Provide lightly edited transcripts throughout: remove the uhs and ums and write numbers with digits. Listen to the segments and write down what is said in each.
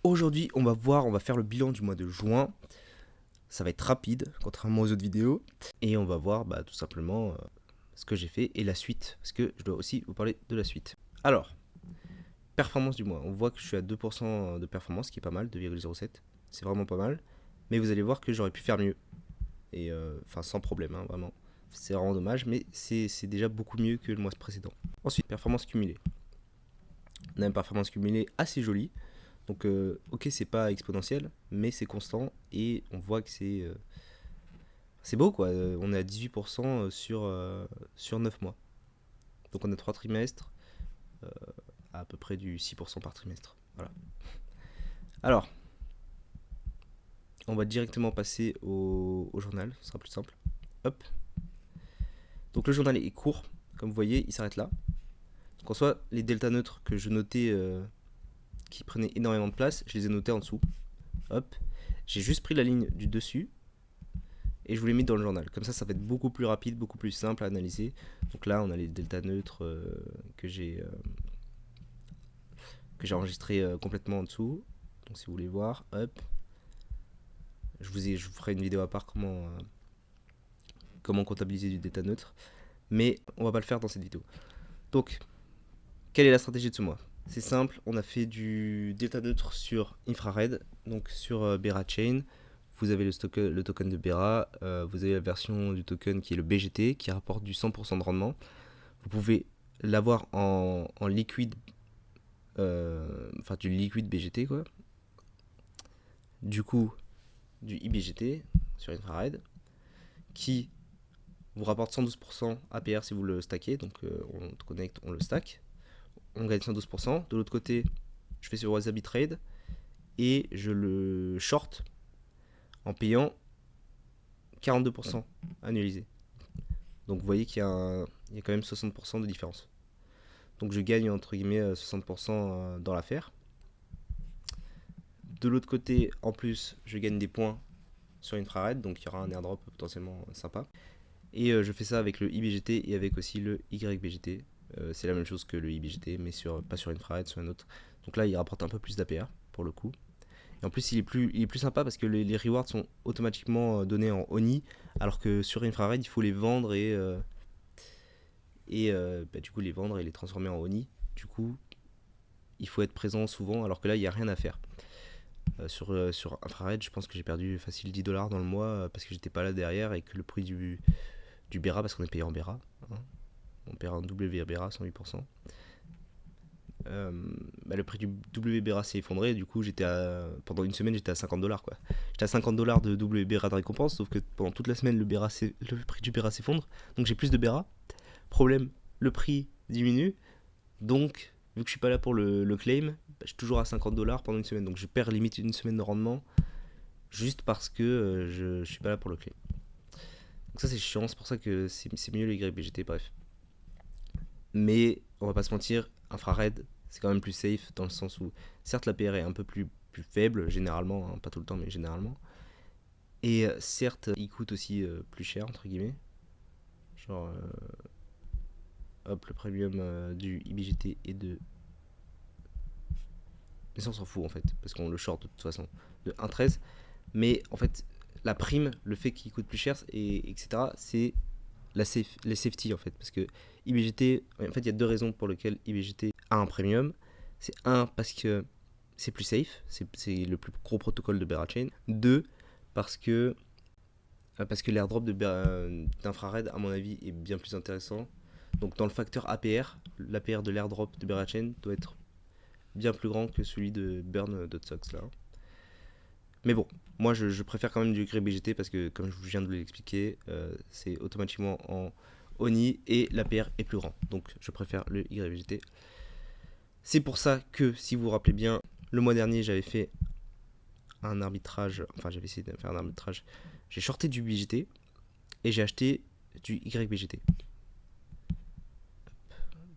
Aujourd'hui, on va faire le bilan du mois de juin. Ça va être rapide, contrairement aux autres vidéos. Et on va voir tout simplement ce que j'ai fait et la suite, parce que je dois aussi vous parler de la suite. Alors, performance du mois. On voit que je suis à 2% de performance, ce qui est pas mal, 2,07. C'est vraiment pas mal. Mais vous allez voir que j'aurais pu faire mieux. Et sans problème, hein, vraiment. C'est vraiment dommage, mais c'est déjà beaucoup mieux que le mois précédent. Ensuite, performance cumulée. On a une performance cumulée assez jolie. Donc, ok, c'est pas exponentiel, mais c'est constant et on voit que c'est beau quoi. On est à 18% sur 9 mois. Donc, on a 3 trimestres, à peu près du 6% par trimestre. Voilà. Alors, on va directement passer au journal, ce sera plus simple. Hop. Donc, le journal est court, comme vous voyez, il s'arrête là. Donc, en soi, les deltas neutres que je notais qui prenaient énormément de place, je les ai notés en dessous. Hop. J'ai juste pris la ligne du dessus et je vous les mets dans le journal. Comme ça va être beaucoup plus rapide, beaucoup plus simple à analyser. Donc là, on a les deltas neutres que j'ai enregistrés complètement en dessous. Donc si vous voulez voir, hop, je vous ferai une vidéo à part comment comptabiliser du delta neutre. Mais on va pas le faire dans cette vidéo. Donc, quelle est la stratégie de ce mois? C'est simple, on a fait du delta neutre sur infrared, donc sur Bera Chain. Vous avez le token de Bera, vous avez la version du token qui est le BGT, qui rapporte du 100% de rendement. Vous pouvez l'avoir en liquide, du liquide BGT quoi. Du coup, du IBGT sur infrared, qui vous rapporte 112% APR si vous le stackez, donc on connecte, on le stack, on gagne 112%. De l'autre côté, je fais sur Wasabi Trade et je le short en payant 42% annualisé. Donc vous voyez qu'il y a quand même 60% de différence. Donc je gagne entre guillemets 60% dans l'affaire. De l'autre côté, en plus, je gagne des points sur infrared, donc il y aura un airdrop potentiellement sympa. Et je fais ça avec le IBGT et avec aussi le YBGT. C'est la même chose que le IBGT, mais pas sur infrared, sur un autre. Donc là, il rapporte un peu plus d'APR pour le coup. Et en plus, il est plus sympa parce que les rewards sont automatiquement donnés en ONI, alors que sur infrared, il faut les vendre du coup les vendre et les transformer en ONI. Du coup, il faut être présent souvent, alors que là, il n'y a rien à faire. Sur infrared, je pense que j'ai perdu facile 10 $ dans le mois parce que j'étais pas là derrière et que le prix du Bera, parce qu'on est payé en Bera, hein, on perd un W Bera 108%. Le prix du W Bera s'est effondré, du coup pendant une semaine j'étais à 50 $, quoi. J'étais à 50 $ de W Bera de récompense, sauf que pendant toute la semaine le prix du Bera s'effondre, donc j'ai plus de Bera. Problème, le prix diminue, donc vu que je suis pas là pour le claim, je suis toujours à 50 $ pendant une semaine, donc je perds limite une semaine de rendement juste parce que je suis pas là pour le claim. Donc ça c'est chiant, c'est pour ça que c'est mieux le YBGT, bref. Mais on va pas se mentir, infrared c'est quand même plus safe dans le sens où certes la PR est un peu plus faible généralement, hein, pas tout le temps mais généralement. Et certes il coûte aussi plus cher entre guillemets. Genre hop le premium du IBGT est de... Mais ça on s'en fout en fait, parce qu'on le short de toute façon, de 1,13. Mais en fait la prime, le fait qu'il coûte plus cher et etc. c'est les safety en fait, parce que IBGT, en fait il y a deux raisons pour lesquelles IBGT a un premium. C'est un, parce que c'est plus safe, c'est le plus gros protocole de Bera Chain. Deux, parce que l'airdrop d'infrared à mon avis est bien plus intéressant. Donc dans le facteur APR, l'APR de l'airdrop de Bera Chain doit être bien plus grand que celui de Burn.sox là. Mais bon, moi je préfère quand même du YBGT parce que comme je viens de vous l'expliquer, c'est automatiquement en ONI et l'APR est plus grand. Donc je préfère le YBGT. C'est pour ça que, si vous vous rappelez bien, le mois dernier j'avais fait un arbitrage, j'avais essayé de faire un arbitrage. J'ai shorté du BGT et j'ai acheté du YBGT.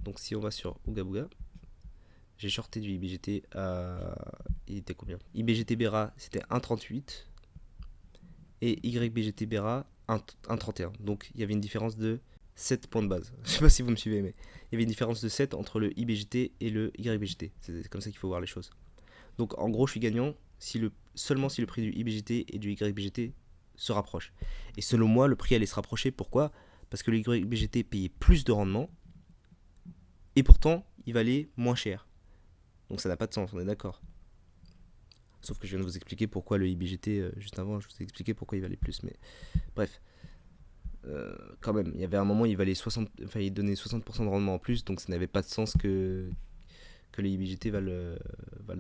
Donc si on va sur Ooga Booga, j'ai shorté du IBGT à... Il était combien? IBGT Bera c'était 1,38 et YBGT Bera 1,31. Donc il y avait une différence de 7 points de base. Je sais pas si vous me suivez, mais il y avait une différence de 7 entre le IBGT et le YBGT. C'est comme ça qu'il faut voir les choses. Donc en gros, je suis gagnant seulement si le prix du IBGT et du YBGT se rapprochent. Et selon moi, le prix allait se rapprocher. Pourquoi ? Parce que le YBGT payait plus de rendement et pourtant, il valait moins cher. Donc ça n'a pas de sens, on est d'accord. Sauf que je viens de vous expliquer pourquoi le IBGT, juste avant, je vous ai expliqué pourquoi il valait plus. Mais bref, quand même, il y avait un moment, il donnait 60% de rendement en plus, donc ça n'avait pas de sens que le IBGT valent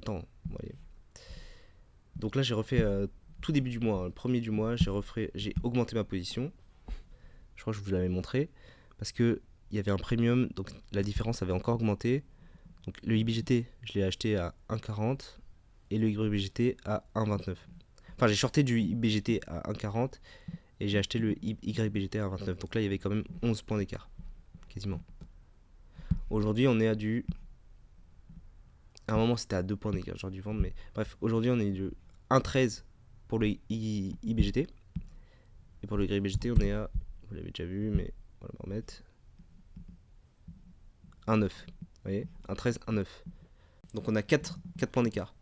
tant. Vous voyez. Donc là, j'ai refait tout début du mois, le premier du mois, j'ai augmenté ma position. Je crois que je vous l'avais montré. Parce qu'il y avait un premium, donc la différence avait encore augmenté. Donc le IBGT, je l'ai acheté à 1,40 et le YBGT à 1,29. Enfin, j'ai shorté du IBGT à 1,40 et j'ai acheté le YBGT à 1,29. Donc là, il y avait quand même 11 points d'écart, quasiment. Aujourd'hui, on est à du... À un moment, c'était à 2 points d'écart, j'aurais dû vendre, mais bref, aujourd'hui, on est de 1,13 pour le IBGT. Et pour le YBGT, on est à... Vous l'avez déjà vu, mais on va le remettre. 1,9. Vous voyez, 1,13, 1,9. Donc on a 4 points d'écart.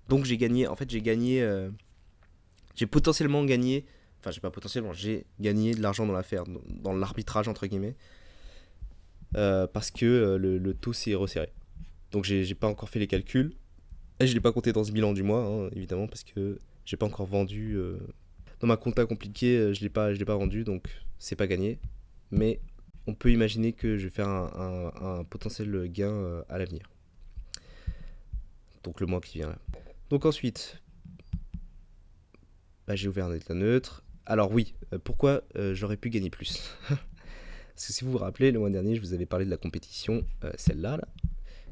Donc j'ai gagné, en fait j'ai potentiellement gagné, enfin j'ai pas potentiellement, j'ai gagné de l'argent dans l'affaire, dans l'arbitrage entre guillemets, parce que le taux s'est resserré. Donc j'ai pas encore fait les calculs, et je l'ai pas compté dans ce bilan du mois, hein, évidemment, parce que j'ai pas encore vendu, dans ma compta compliquée, je l'ai pas vendu, donc c'est pas gagné, mais on peut imaginer que je vais faire un potentiel gain à l'avenir. Donc le mois qui vient là. Donc ensuite, j'ai ouvert un delta neutre. Alors oui, pourquoi j'aurais pu gagner plus? Parce que si vous vous rappelez, le mois dernier, je vous avais parlé de la compétition, celle-là, là,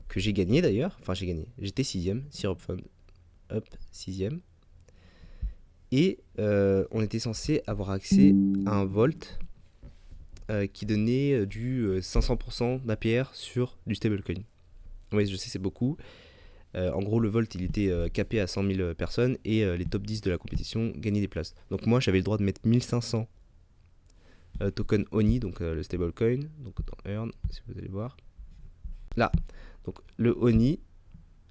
que j'ai gagné d'ailleurs. Enfin, j'ai gagné. J'étais 6ème, Syrup Fund, hop, 6ème. Et on était censé avoir accès à un Volt qui donnait du 500% d'APR sur du stablecoin. Oui, je sais, c'est beaucoup. En gros, le Volt, il était capé à 100 000 personnes et les top 10 de la compétition gagnaient des places. Donc moi, j'avais le droit de mettre 1500 tokens ONI, donc le stablecoin. Donc dans Earn, si vous allez voir. Là, donc le ONI,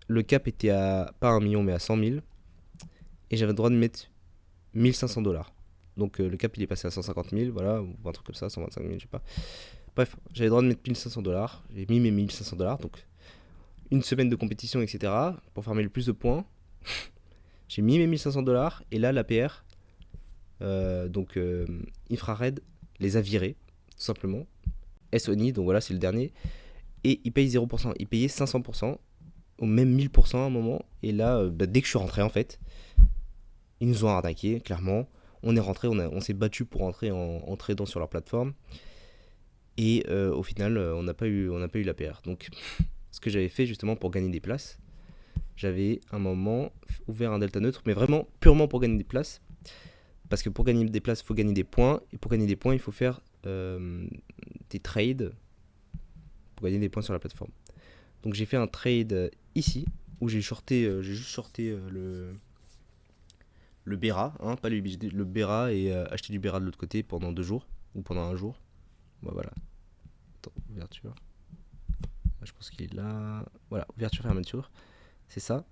le cap était à pas 1 million mais à 100 000. Et j'avais le droit de mettre 1500 $. Donc le cap, il est passé à 150 000, voilà, ou un truc comme ça, 125 000, je sais pas. Bref, j'avais le droit de mettre 1500 $. J'ai mis mes 1500 $, donc une semaine de compétition, etc. pour farmer le plus de points. J'ai mis mes 1500 $, et là, l'APR, donc Infrared, les a virés, tout simplement. SONI, donc voilà, c'est le dernier. Et ils payent 0%. Ils payaient 500%, ou même 1000% à un moment. Et là, dès que je suis rentré, en fait, ils nous ont arnaqué, clairement. On est rentré, on s'est battu pour rentrer en tradant sur leur plateforme. Et au final, on n'a pas eu l'APR. Donc, ce que j'avais fait justement pour gagner des places, j'avais un moment ouvert un delta neutre, mais vraiment purement pour gagner des places. Parce que pour gagner des places, il faut gagner des points. Et pour gagner des points, il faut faire des trades pour gagner des points sur la plateforme. Donc j'ai fait un trade ici, où j'ai juste shorté le Bera, hein, pas le UBGD, le Bera, et acheté du Bera de l'autre côté pendant 2 jours, ou pendant 1 jour. Voilà. Attends, ouverture. Je pense qu'il est là. Voilà, ouverture, fermeture. C'est ça.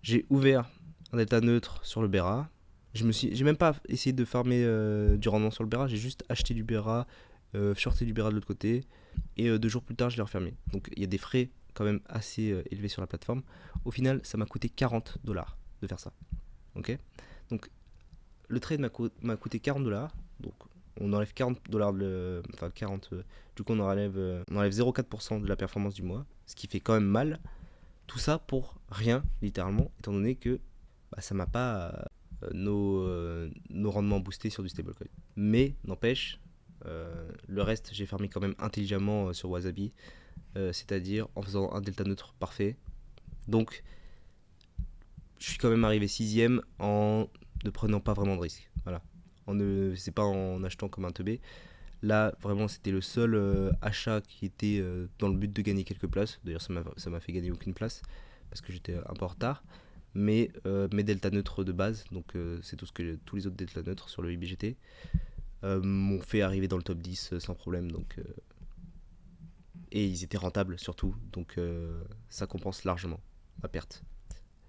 J'ai ouvert un delta neutre sur le Bera. J'ai même pas essayé de farmer du rendement sur le Bera, j'ai juste acheté du Bera, shorté du Bera de l'autre côté, et 2 jours plus tard, je l'ai refermé. Donc il y a des frais quand même assez élevés sur la plateforme. Au final, ça m'a coûté 40 $ de faire ça. Ok. Donc le trade m'a coûté 40 $. Donc on enlève 40 $, enfin 40, du coup on enlève 0,4% de la performance du mois, ce qui fait quand même mal. Tout ça pour rien, littéralement, étant donné que ça m'a pas nos rendements boostés sur du stablecoin. Mais n'empêche, le reste, j'ai farmé quand même intelligemment sur Wasabi, c'est-à-dire en faisant un delta neutre parfait. Donc, je suis quand même arrivé 6ème en ne prenant pas vraiment de risque. Voilà. C'est pas en achetant comme un teubé. Là, vraiment, c'était le seul achat qui était dans le but de gagner quelques places. D'ailleurs, ça m'a fait gagner aucune place parce que j'étais un peu en retard. Mais mes delta neutres de base, donc c'est tout ce que tous les autres delta neutres sur le IBGT, m'ont fait arriver dans le top 10 sans problème. Donc, et ils étaient rentables surtout, donc ça compense largement. ma perte.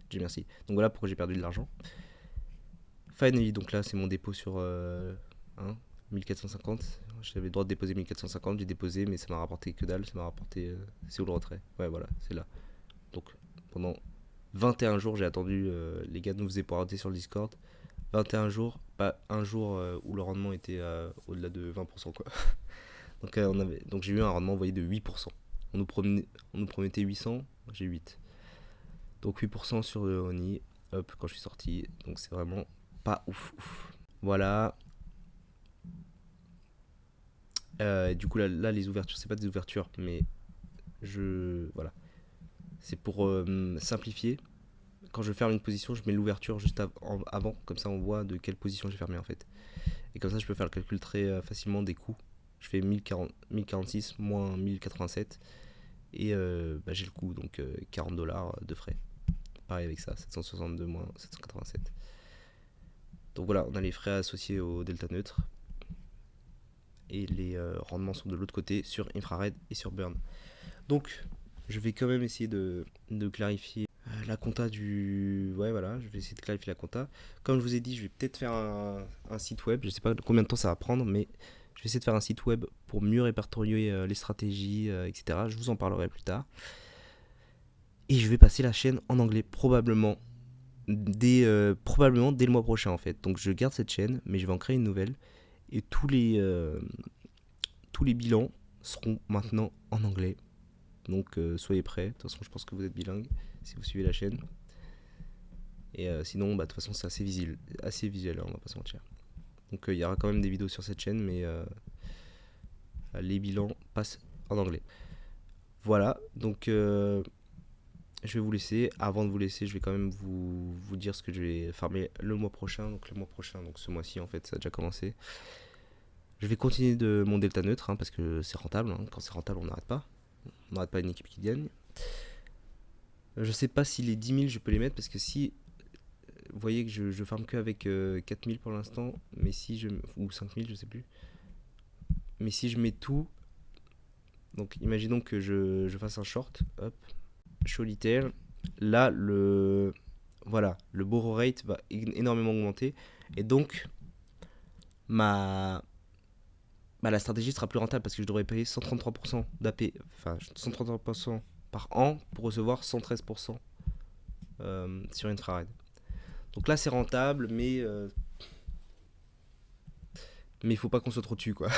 Dieu merci. Donc voilà pourquoi j'ai perdu de l'argent. Finally, donc là c'est mon dépôt sur 1450. J'avais le droit de déposer 1450, j'ai déposé, mais ça m'a rapporté que dalle. Ça m'a rapporté. C'est où le retrait? Ouais, voilà, c'est là. Donc pendant 21 jours, j'ai attendu. Les gars nous faisaient poireauter sur le Discord. 21 jours, pas un jour où le rendement était au-delà de 20%, quoi. Donc j'ai eu un rendement, vous voyez, de 8%. On nous promettait 800, j'ai 8. Donc 8% sur le Oni, hop, quand je suis sorti. Donc c'est vraiment pas ouf. Voilà. Du coup, là, les ouvertures, c'est pas des ouvertures, mais voilà. C'est pour simplifier. Quand je ferme une position, je mets l'ouverture juste avant, comme ça on voit de quelle position j'ai fermé en fait. Et comme ça, je peux faire le calcul très facilement des coûts. Je fais 1046 moins 1087 et j'ai le coût, donc $40 de frais. Pareil avec ça, 762 moins 787. Donc voilà, on a les frais associés au delta neutre. Et les rendements sont de l'autre côté sur infrared et sur burn. Donc je vais quand même essayer de clarifier la compta du... Ouais voilà, je vais essayer de clarifier la compta. Comme je vous ai dit, je vais peut-être faire un site web. Je sais pas combien de temps ça va prendre, mais je vais essayer de faire un site web pour mieux répertorier les stratégies, etc. Je vous en parlerai plus tard. Et je vais passer la chaîne en anglais probablement dès le mois prochain en fait. Donc je garde cette chaîne, mais je vais en créer une nouvelle. Et tous les bilans seront maintenant en anglais. Donc soyez prêts. De toute façon, je pense que vous êtes bilingue si vous suivez la chaîne. Et sinon, de toute façon, c'est assez visuel, on va pas se mentir. Donc il y aura quand même des vidéos sur cette chaîne, mais les bilans passent en anglais. Voilà, donc je vais vous laisser. Avant de vous laisser, je vais quand même vous dire ce que je vais farmer le mois prochain. Donc ce mois-ci en fait, ça a déjà commencé. Je vais continuer de mon delta neutre, parce que c'est rentable. Quand c'est rentable, on n'arrête pas. On n'arrête pas une équipe qui gagne. Je sais pas si les 10 000 je peux les mettre, parce que si vous voyez que je farme que avec 4 000 pour l'instant, mais ou 5 000, je sais plus. Mais si je mets tout, donc imaginons que je fasse un short, hop, show detail, là le borrow rate va énormément augmenter, et donc la stratégie sera plus rentable, parce que je devrais payer 133% d'AP, enfin 133% par an pour recevoir 113% sur infrared. Donc là c'est rentable, mais il faut pas qu'on soit trop dessus, quoi.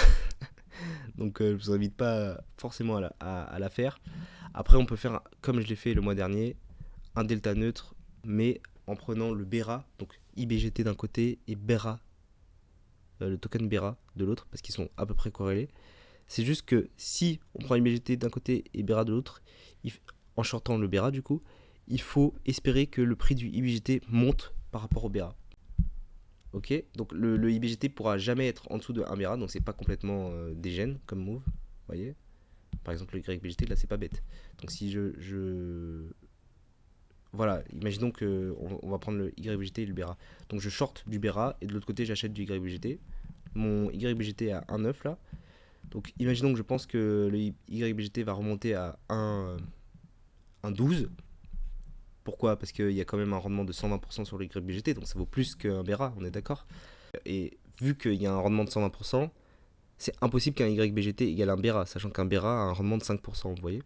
Donc je vous invite pas forcément à la faire. Après on peut faire, comme je l'ai fait le mois dernier, un delta neutre, mais en prenant le BERA, donc IBGT d'un côté et BERA, le token BERA de l'autre, parce qu'ils sont à peu près corrélés. C'est juste que si on prend IBGT d'un côté et BERA de l'autre, en shortant le BERA du coup, il faut espérer que le prix du IBGT monte par rapport au BERA. Ok, donc le IBGT pourra jamais être en dessous de 1 BERA, donc c'est pas complètement dégène comme move, vous voyez. Par exemple le YBGT, là c'est pas bête. Donc si voilà, imaginons qu'on va prendre le YBGT et le BERA. Donc je short du BERA et de l'autre côté j'achète du YBGT. Mon YBGT à 1,9 là. Donc imaginons que je pense que le YBGT va remonter à 1,12. Pourquoi? Parce qu'il y a quand même un rendement de 120% sur le YBGT, donc ça vaut plus qu'un BERA, on est d'accord. Et vu qu'il y a un rendement de 120%, c'est impossible qu'un YBGT égale un BERA, sachant qu'un BERA a un rendement de 5%, vous voyez,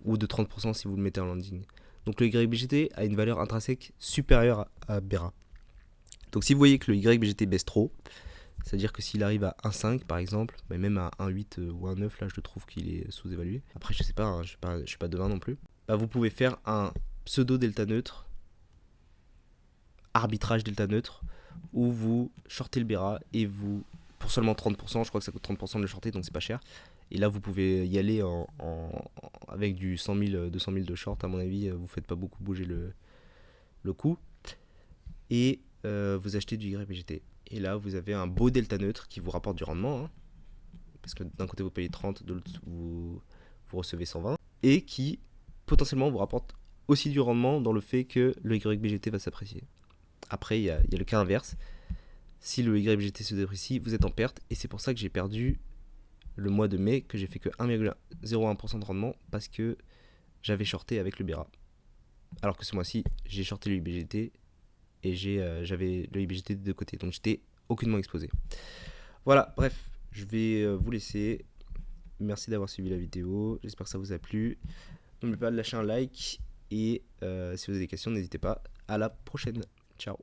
ou de 30% si vous le mettez en landing. Donc le YBGT a une valeur intrinsèque supérieure à BERA. Donc si vous voyez que le YBGT baisse trop, c'est-à-dire que s'il arrive à 1,5 par exemple, mais même à 1,8 ou 1,9, là je trouve qu'il est sous-évalué. Après je sais pas, je suis pas devin non plus. Bah, vous pouvez faire un pseudo delta neutre, arbitrage delta neutre, où vous shortez le BERA et vous, pour seulement 30%, je crois que ça coûte 30% de le shorter, donc c'est pas cher. Et là vous pouvez y aller avec du 100 000, 200 000 de short, à mon avis, vous faites pas beaucoup bouger le coût. Et vous achetez du YBGT. Et là vous avez un beau delta neutre qui vous rapporte du rendement, parce que d'un côté vous payez 30, de l'autre vous recevez 120, et qui potentiellement vous rapporte aussi du rendement dans le fait que le YBGT va s'apprécier. Après, il y a le cas inverse. Si le YBGT se déprécie, vous êtes en perte. Et c'est pour ça que j'ai perdu le mois de mai, que j'ai fait que 1,01% de rendement, parce que j'avais shorté avec le BERA. Alors que ce mois-ci, j'ai shorté le IBGT et j'avais le IBGT des deux côtés. Donc j'étais aucunement exposé. Voilà, bref, je vais vous laisser. Merci d'avoir suivi la vidéo. J'espère que ça vous a plu. N'oubliez pas de lâcher un like. Et si vous avez des questions, n'hésitez pas. À la prochaine. Ciao.